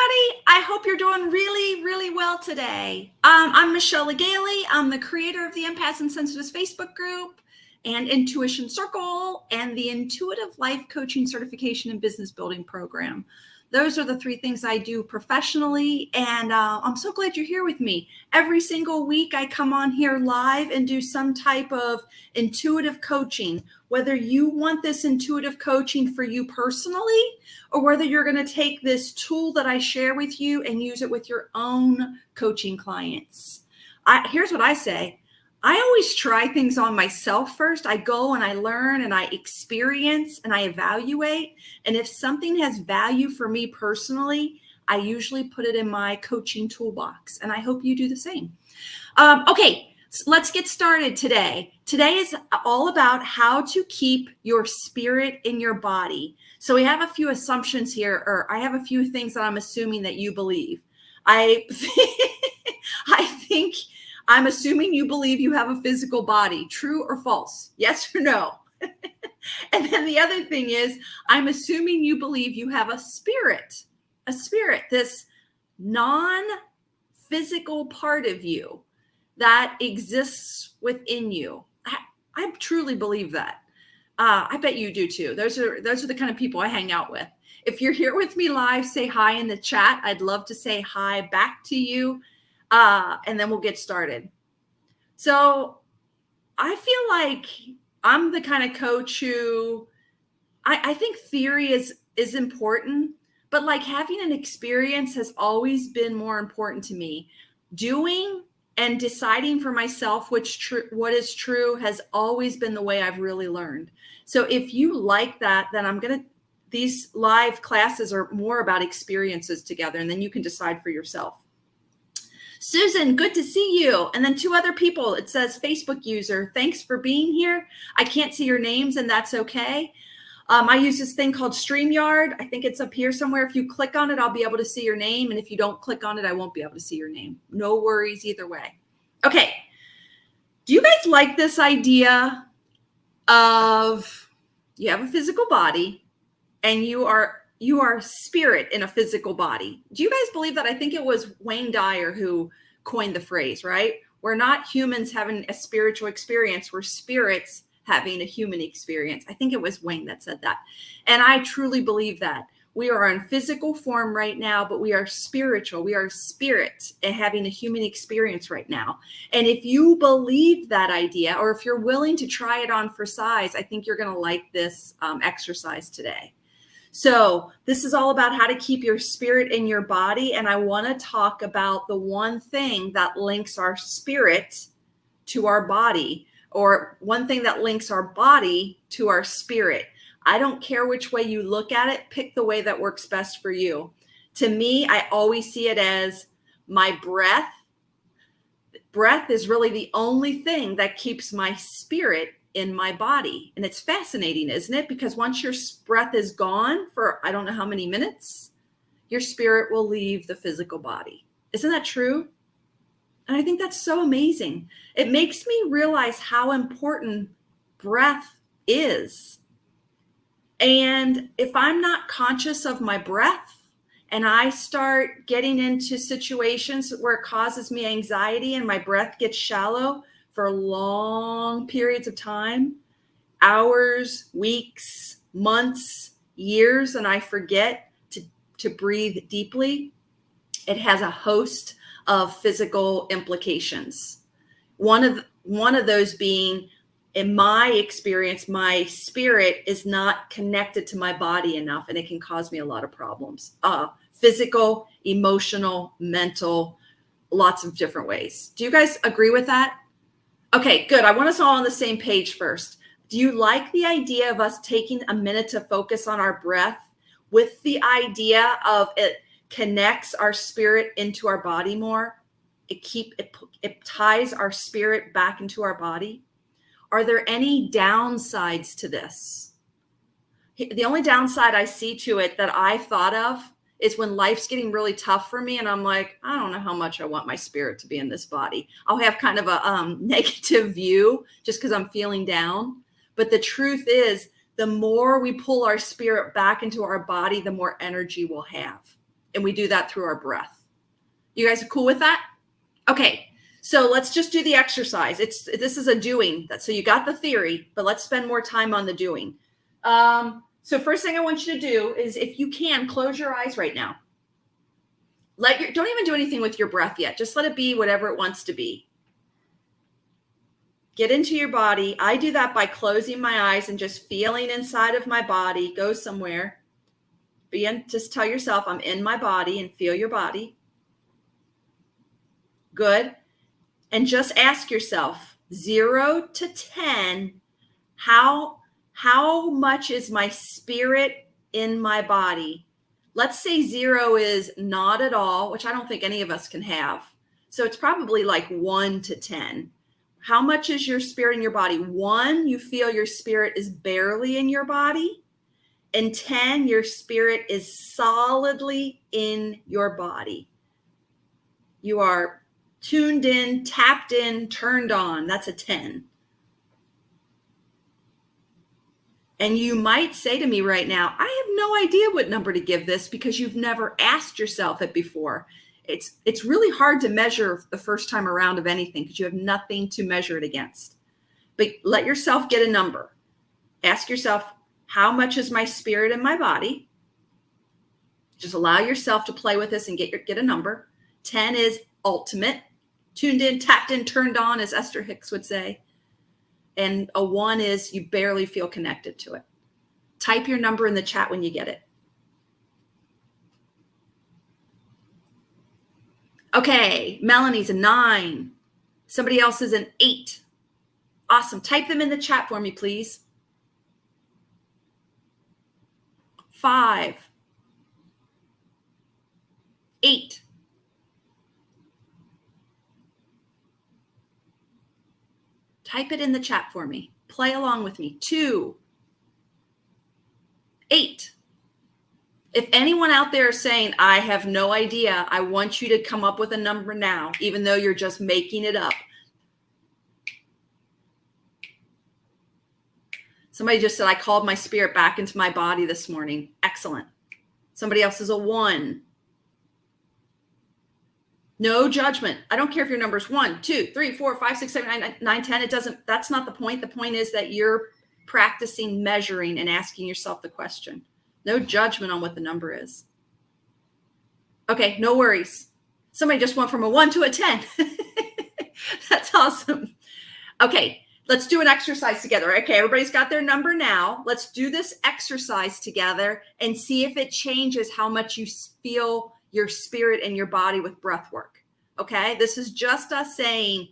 everybody. I hope you're doing really, really well today. I'm Michelle Legaly. I'm the creator of the Empaths and Sensitives Facebook group and Intuition Circle and the Intuitive Life Coaching Certification and Business Building Program. Those are the three things I do professionally, and I'm so glad you're here with me. Every single week I come on here live and do some type of intuitive coaching, whether you want this intuitive coaching for you personally, or whether you're going to take this tool that I share with you and use it with your own coaching clients. Here's what I say. I always try things on myself first. I go and I learn and I experience and I evaluate. And if something has value for me personally, I usually put it in my coaching toolbox. And I hope you do the same. Okay, so let's get started today. Today is all about how to keep your spirit in your body. So we have a few assumptions here, or I have a few things that I'm assuming that you believe. I think I'm assuming you believe you have a physical body. True or false? Yes or no? And then the other thing is, I'm assuming you believe you have a spirit, this non-physical part of you that exists within you. I truly believe that. I bet you do too. Those are the kind of people I hang out with. If you're here with me live, say hi in the chat. I'd love to say hi back to you. And then we'll get started. So I feel like I'm the kind of coach who I think theory is important, but like having an experience has always been more important to me. Doing and deciding for myself what is true has always been the way I've really learned. So if you like that, then these live classes are more about experiences together, and then you can decide for yourself. Susan, good to see you. And then two other people. It says Facebook user, thanks for being here. I can't see your names, and that's okay. I use this thing called StreamYard. I think it's up here somewhere. If you click on it, I'll be able to see your name. And if you don't click on it, I won't be able to see your name. No worries either way. Okay. Do you guys like this idea of you have a physical body and you are spirit in a physical body? Do you guys believe that? I think it was Wayne Dyer who coined the phrase, right? We're not humans having a spiritual experience. We're spirits having a human experience. I think it was Wayne that said that. And I truly believe that. We are in physical form right now, but we are spiritual. We are spirit and having a human experience right now. And if you believe that idea, or if you're willing to try it on for size, I think you're going to like this exercise today. So this is all about how to keep your spirit in your body. And I want to talk about the one thing that links our spirit to our body, or one thing that links our body to our spirit. I don't care which way you look at it. Pick the way that works best for you. To me, I always see it as my breath. Breath is really the only thing that keeps my spirit in my body. And it's fascinating, isn't it? Because once your breath is gone for I don't know how many minutes, your spirit will leave the physical body. Isn't that true? And I think that's so amazing. It makes me realize how important breath is. And if I'm not conscious of my breath and I start getting into situations where it causes me anxiety and my breath gets shallow for long periods of time, hours, weeks, months, years, and I forget to breathe deeply, it has a host of physical implications. One of those being, in my experience, my spirit is not connected to my body enough, and it can cause me a lot of problems. Physical, emotional, mental, lots of different ways. Do you guys agree with that? Okay, good. I want us all on the same page first. Do you like the idea of us taking a minute to focus on our breath with the idea of it connects our spirit into our body more? It ties our spirit back into our body. Are there any downsides to this? The only downside I see to it that I've thought of is when life's getting really tough for me and I'm like, I don't know how much I want my spirit to be in this body. I'll have kind of a negative view just because I'm feeling down. But the truth is, the more we pull our spirit back into our body, the more energy we'll have. And we do that through our breath. You guys are cool with that? Okay. So let's just do the exercise. This is a doing. So you got the theory, but let's spend more time on the doing. So first thing I want you to do is, if you can, close your eyes right now. Don't even do anything with your breath yet. Just let it be whatever it wants to be. Get into your body. I do that by closing my eyes and just feeling inside of my body. Go somewhere. Just tell yourself, I'm in my body, and feel your body. Good. And just ask yourself, 0 to 10, how much is my spirit in my body? Let's say 0 is not at all, which I don't think any of us can have. So it's probably like 1 to 10. How much is your spirit in your body? 1, you feel your spirit is barely in your body. And 10, your spirit is solidly in your body. You are tuned in, tapped in, turned on. That's a 10. And you might say to me right now, I have no idea what number to give this, because you've never asked yourself it before. It's really hard to measure the first time around of anything, because you have nothing to measure it against. But let yourself get a number. Ask yourself, how much is my spirit in my body? Just allow yourself to play with this and get a number. 10 is ultimate. Tuned in, tapped in, turned on, as Esther Hicks would say. And a 1 is you barely feel connected to it. Type your number in the chat when you get it. Okay, Melanie's a 9. Somebody else is an 8. Awesome. Type them in the chat for me, please. 5. 8. Type it in the chat for me. Play along with me. 2. 8. If anyone out there is saying, I have no idea, I want you to come up with a number now, even though you're just making it up. Somebody just said, I called my spirit back into my body this morning. Excellent. Somebody else is a 1. No judgment. I don't care if your number is 1, 2, 3, 4, 5, 6, 7, 9, 10. It doesn't, that's not the point. The point is that you're practicing measuring and asking yourself the question. No judgment on what the number is. Okay, no worries. Somebody just went from a 1 to a 10. That's awesome. Okay, let's do an exercise together. Okay, everybody's got their number now. Let's do this exercise together and see if it changes how much you feel your spirit and your body with breath work. Okay, this is just us saying,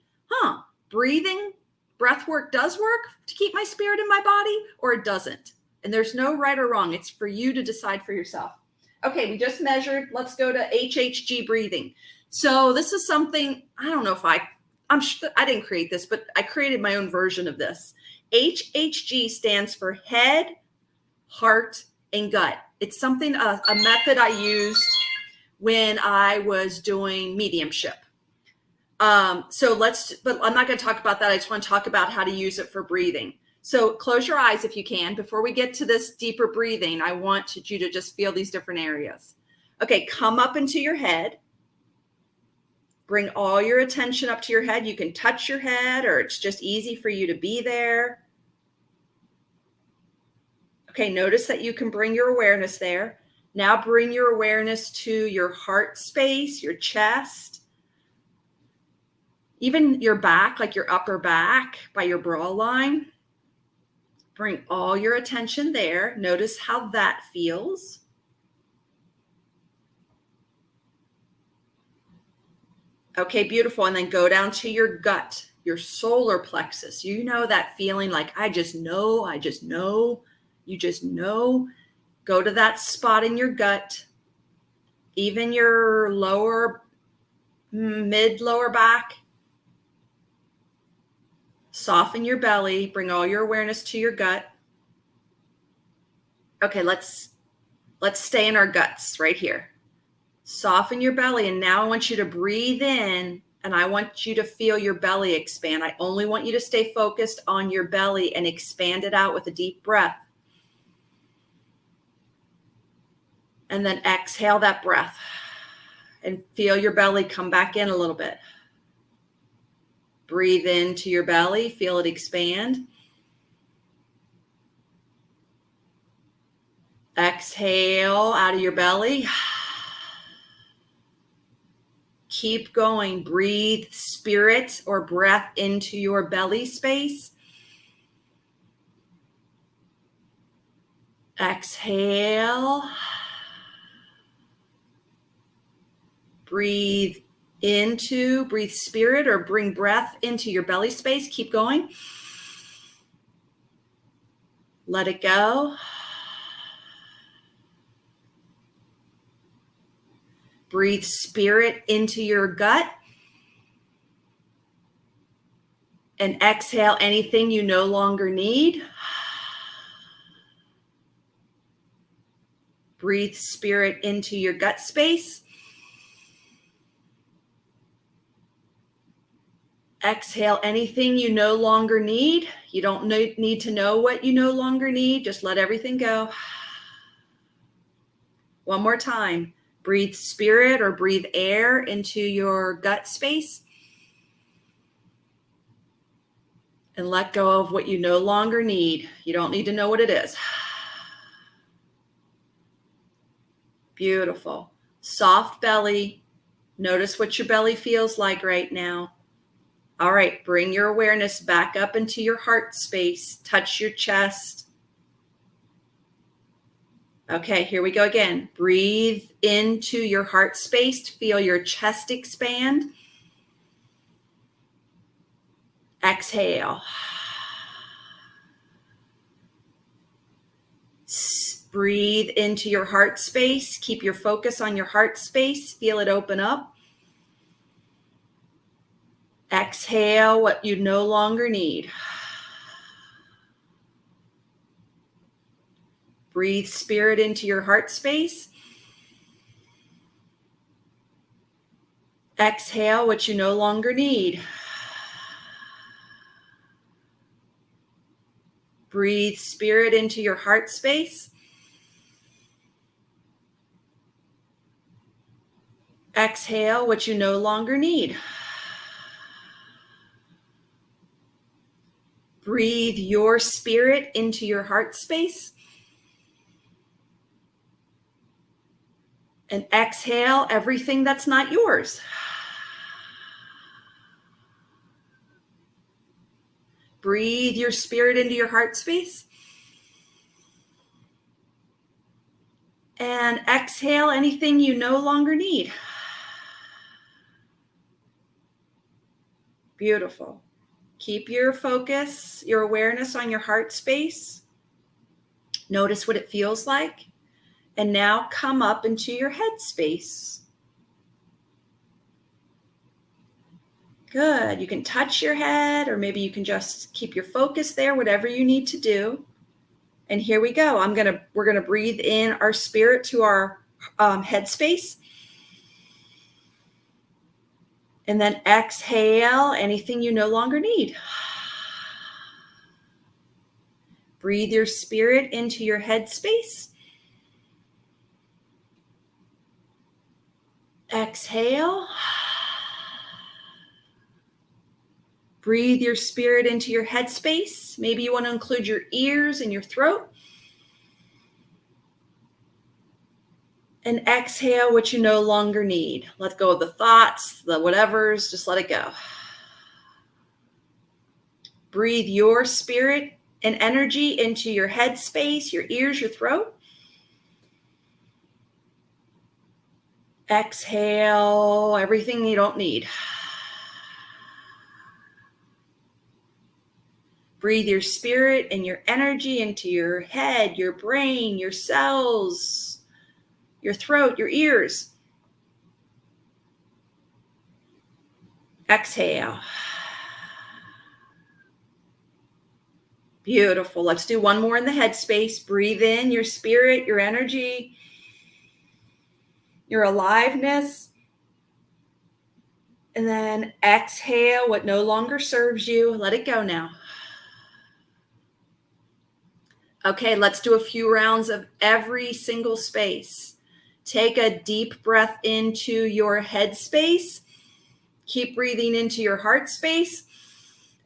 breathing, breath work does work to keep my spirit in my body, or it doesn't. And there's no right or wrong. It's for you to decide for yourself. Okay, we just measured. Let's go to HHG breathing. So this is something, I don't know if I'm sure I didn't create this, but I created my own version of this. HHG stands for head, heart, and gut. It's something, a method I used when I was doing mediumship. But I'm not going to talk about that. I just want to talk about how to use it for breathing. So close your eyes if you can. Before we get to this deeper breathing, I want you to just feel these different areas. Okay, come up into your head. Bring all your attention up to your head. You can touch your head, or it's just easy for you to be there. Okay, notice that you can bring your awareness there. Now bring your awareness to your heart space, your chest, even your back, like your upper back by your bra line. Bring all your attention there. Notice how that feels. Okay, beautiful. And then go down to your gut, your solar plexus. You know that feeling like, I just know, you just know. Go to that spot in your gut, even your lower, lower back. Soften your belly. Bring all your awareness to your gut. Okay, let's stay in our guts right here. Soften your belly. And now I want you to breathe in, and I want you to feel your belly expand. I only want you to stay focused on your belly and expand it out with a deep breath. And then exhale that breath and feel your belly come back in a little bit. Breathe into your belly, feel it expand. Exhale out of your belly. Keep going. Breathe spirit or breath into your belly space. Exhale. Breathe spirit or bring breath into your belly space. Keep going. Let it go. Breathe spirit into your gut. And exhale anything you no longer need. Breathe spirit into your gut space. Exhale anything you no longer need. You don't need to know what you no longer need. Just let everything go. One more time. Breathe spirit or breathe air into your gut space. And let go of what you no longer need. You don't need to know what it is. Beautiful. Soft belly. Notice what your belly feels like right now. All right, bring your awareness back up into your heart space. Touch your chest. Okay, here we go again. Breathe into your heart space. Feel your chest expand. Exhale. Breathe into your heart space. Keep your focus on your heart space. Feel it open up. Exhale what you no longer need. Breathe spirit into your heart space. Exhale what you no longer need. Breathe spirit into your heart space. Exhale what you no longer need. Breathe your spirit into your heart space. And exhale everything that's not yours. Breathe your spirit into your heart space. And exhale anything you no longer need. Beautiful. Keep your focus, your awareness on your heart space. Notice what it feels like. And now come up into your head space. Good. You can touch your head, or maybe you can just keep your focus there, whatever you need to do. And here we go. We're gonna breathe in our spirit to our head space. And then exhale anything you no longer need. Breathe your spirit into your head space. Exhale. Breathe your spirit into your head space. Maybe you want to include your ears and your throat. And exhale what you no longer need. Let go of the thoughts, the whatevers, just let it go. Breathe your spirit and energy into your head space, your ears, your throat. Exhale everything you don't need. Breathe your spirit and your energy into your head, your brain, your cells, your throat, your ears. Exhale. Beautiful. Let's do one more in the head space. Breathe in your spirit, your energy, your aliveness. And then exhale what no longer serves you. Let it go now. Okay, let's do a few rounds of every single space. Take a deep breath into your head space. Keep breathing into your heart space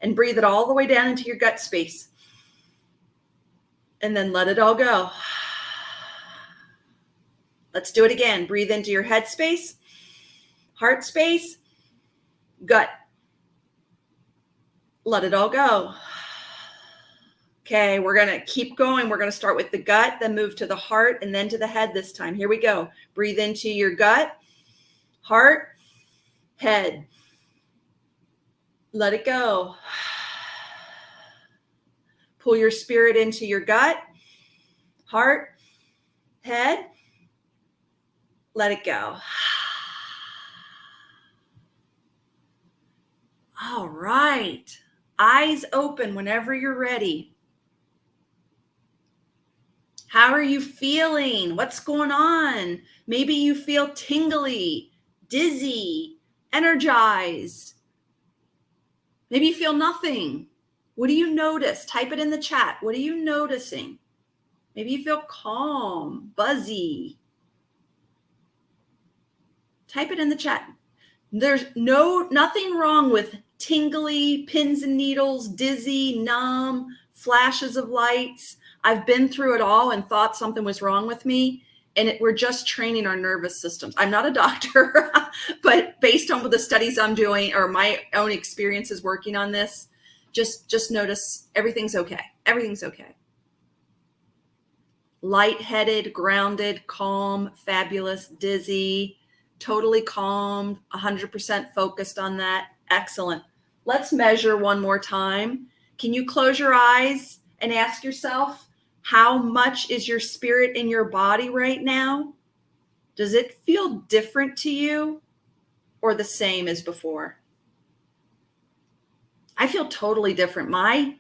and breathe it all the way down into your gut space. And then let it all go. Let's do it again. Breathe into your head space, heart space, gut. Let it all go. Okay, we're going to keep going. We're going to start with the gut, then move to the heart, and then to the head this time. Here we go. Breathe into your gut, heart, head. Let it go. Pull your spirit into your gut, heart, head. Let it go. All right. Eyes open whenever you're ready. How are you feeling? What's going on? Maybe you feel tingly, dizzy, energized. Maybe you feel nothing. What do you notice? Type it in the chat. What are you noticing? Maybe you feel calm, buzzy. Type it in the chat. There's nothing wrong with tingly, pins and needles, dizzy, numb, flashes of lights. I've been through it all and thought something was wrong with me. And we're just training our nervous systems. I'm not a doctor, but based on the studies I'm doing or my own experiences working on this, just notice everything's okay. Everything's okay. Lightheaded, grounded, calm, fabulous, dizzy, totally calmed, 100% focused on that. Excellent. Let's measure one more time. Can you close your eyes and ask yourself, how much is your spirit in your body right now? Does it feel different to you or the same as before? I feel totally different. My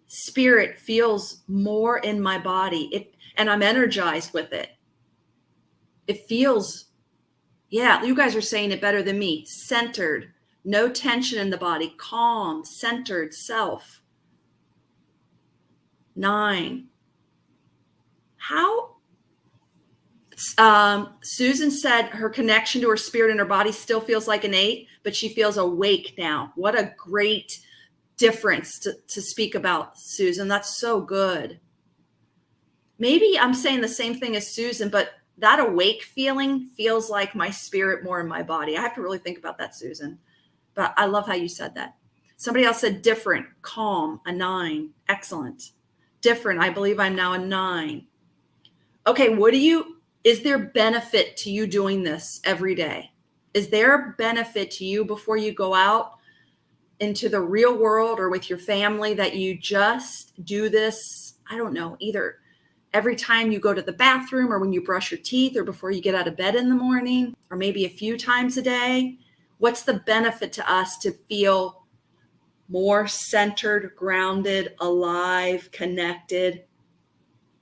spirit feels more in my body, and I'm energized with it. It feels, yeah, you guys are saying it better than me. Centered, no tension in the body, calm, centered self. 9. How? Susan said her connection to her spirit and her body still feels like an 8, but she feels awake now. What a great difference to speak about, Susan. That's so good. Maybe I'm saying the same thing as Susan, but that awake feeling feels like my spirit more in my body. I have to really think about that, Susan. But I love how you said that. Somebody else said different, calm, a 9. Excellent. Different. I believe I'm now a 9. Okay, is there benefit to you doing this every day? Is there a benefit to you before you go out into the real world or with your family that you just do this? I don't know, either every time you go to the bathroom or when you brush your teeth or before you get out of bed in the morning, or maybe a few times a day. What's the benefit to us to feel more centered, grounded, alive, connected?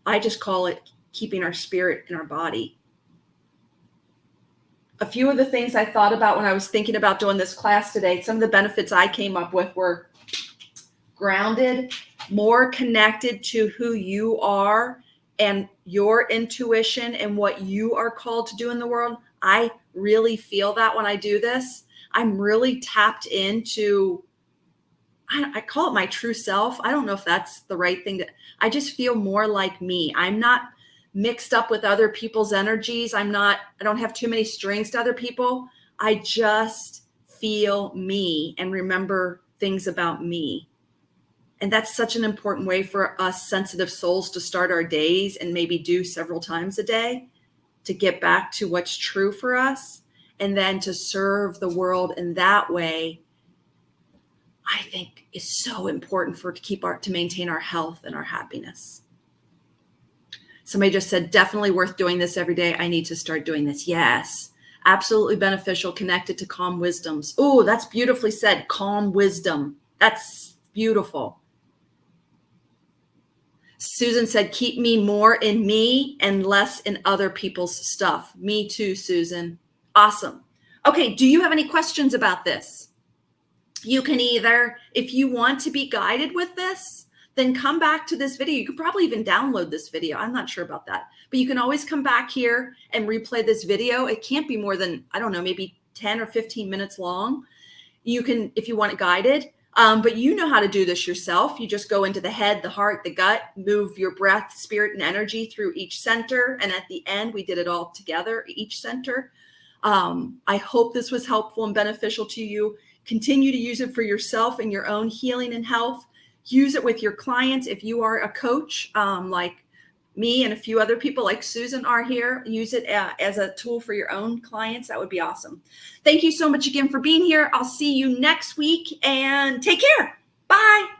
I just call it keeping our spirit in our body. A few of the things I thought about when I was thinking about doing this class today, some of the benefits I came up with were grounded, more connected to who you are and your intuition and what you are called to do in the world. I really feel that when I do this. I'm really tapped into, I call it my true self. I don't know if that's the right thing I just feel more like me. I'm not mixed up with other people's energies. I don't have too many strings to other people. I just feel me and remember things about me. And that's such an important way for us sensitive souls to start our days and maybe do several times a day to get back to what's true for us and then to serve the world in that way. I think is so important to maintain our health and our happiness. Somebody just said, definitely worth doing this every day. I need to start doing this. Yes, absolutely beneficial, connected to calm wisdoms. Oh, that's beautifully said. Calm wisdom. That's beautiful. Susan said, keep me more in me and less in other people's stuff. Me too, Susan. Awesome. Okay, do you have any questions about this? You can either, if you want to be guided with this, then come back to this video. You could probably even download this video. I'm not sure about that, but you can always come back here and replay this video. It can't be more than, I don't know, maybe 10 or 15 minutes long. You can, if you want it guided, but you know how to do this yourself. You just go into the head, the heart, the gut, move your breath, spirit, and energy through each center. And at the end, we did it all together, each center. I hope this was helpful and beneficial to you. Continue to use it for yourself and your own healing and health. Use it with your clients. If you are a coach, like me and a few other people like Susan are here, use it as a tool for your own clients. That would be awesome. Thank you so much again for being here. I'll see you next week and take care. Bye.